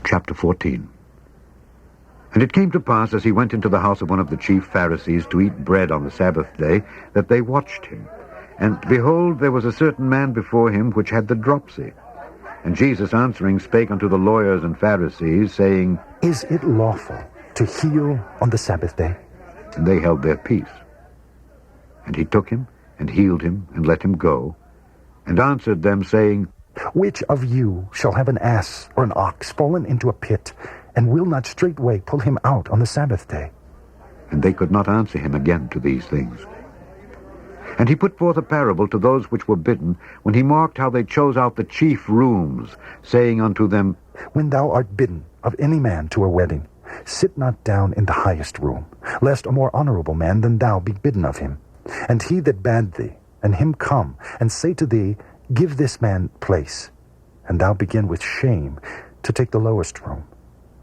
Chapter 14. And it came to pass, as he went into the house of one of the chief Pharisees to eat bread on the Sabbath day, that they watched him. And behold, there was a certain man before him which had the dropsy. And Jesus answering spake unto the lawyers and Pharisees, saying, Is it lawful to heal on the Sabbath day? And they held their peace. And he took him, and healed him, and let him go, and answered them, saying, Which of you shall have an ass or an ox fallen into a pit, and will not straightway pull him out on the Sabbath day? And they could not answer him again to these things. And he put forth a parable to those which were bidden, when he marked how they chose out the chief rooms, saying unto them, When thou art bidden of any man to a wedding, sit not down in the highest room, lest a more honorable man than thou be bidden of him. And he that bade thee, and him come, and say to thee, Give this man place, and thou begin with shame to take the lowest room.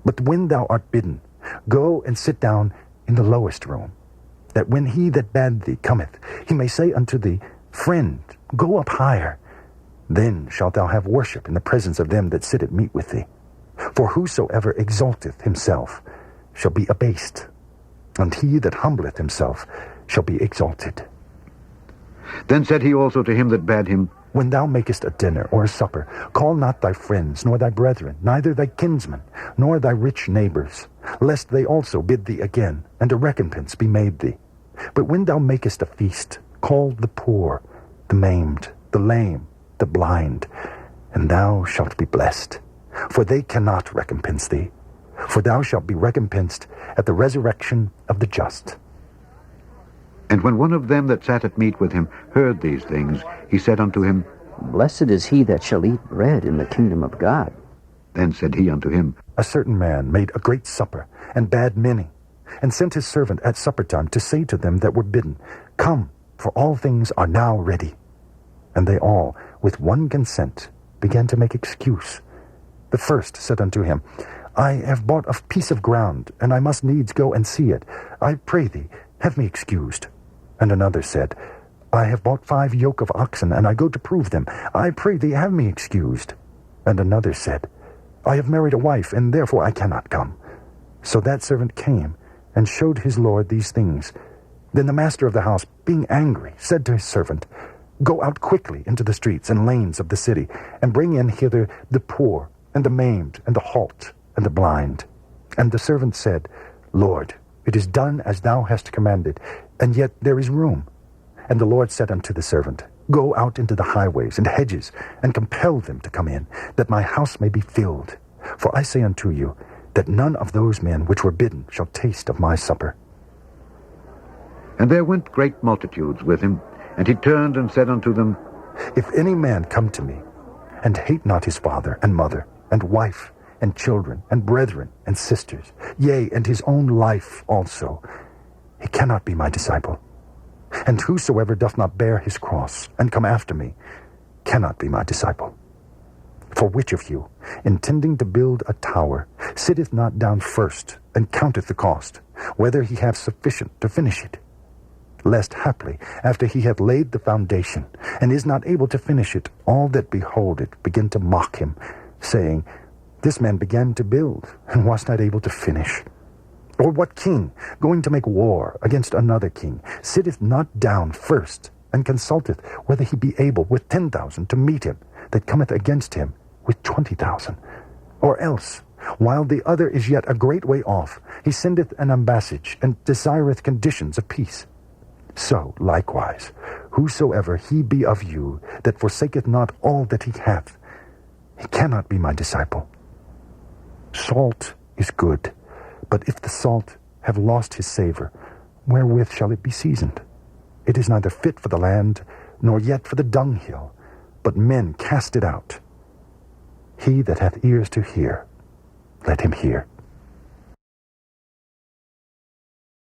But when thou art bidden, go and sit down in the lowest room, that when he that bade thee cometh, he may say unto thee, Friend, go up higher. Then shalt thou have worship in the presence of them that sit at meat with thee. For whosoever exalteth himself shall be abased, and he that humbleth himself shall be exalted. Then said he also to him that bade him, When thou makest a dinner or a supper, call not thy friends, nor thy brethren, neither thy kinsmen, nor thy rich neighbors, lest they also bid thee again, and a recompense be made thee. But when thou makest a feast, call the poor, the maimed, the lame, the blind, and thou shalt be blessed. For they cannot recompense thee, for thou shalt be recompensed at the resurrection of the just. And when one of them that sat at meat with him heard these things, he said unto him, Blessed is he that shall eat bread in the kingdom of God. Then said he unto him, A certain man made a great supper, and bade many, and sent his servant at supper time to say to them that were bidden, Come, for all things are now ready. And they all, with one consent, began to make excuse. The first said unto him, I have bought a piece of ground, and I must needs go and see it. I pray thee, have me excused. And another said, I have bought 5 yoke of oxen, and I go to prove them. I pray thee, have me excused. And another said, I have married a wife, and therefore I cannot come. So that servant came, and showed his lord these things. Then the master of the house, being angry, said to his servant, Go out quickly into the streets and lanes of the city, and bring in hither the poor, and the maimed, and the halt, and the blind. And the servant said, Lord, it is done as thou hast commanded, and yet there is room. And the Lord said unto the servant, Go out into the highways and hedges, and compel them to come in, that my house may be filled. For I say unto you, that none of those men which were bidden shall taste of my supper. And there went great multitudes with him, and he turned and said unto them, If any man come to me, and hate not his father and mother, and wife, and children, and brethren, and sisters, yea, and his own life also, he cannot be my disciple. And whosoever doth not bear his cross, and come after me, cannot be my disciple. For which of you, intending to build a tower, sitteth not down first, and counteth the cost, whether he have sufficient to finish it? Lest haply, after he hath laid the foundation, and is not able to finish it, all that behold it begin to mock him, saying, This man began to build, and was not able to finish. Or what king, going to make war against another king, sitteth not down first, and consulteth whether he be able with 10,000 to meet him that cometh against him with 20,000? Or else, while the other is yet a great way off, he sendeth an ambassage, and desireth conditions of peace. So, likewise, whosoever he be of you that forsaketh not all that he hath, he cannot be my disciple. Salt is good, but if the salt have lost his savor, wherewith shall it be seasoned? It is neither fit for the land, nor yet for the dunghill, but men cast it out. He that hath ears to hear, let him hear.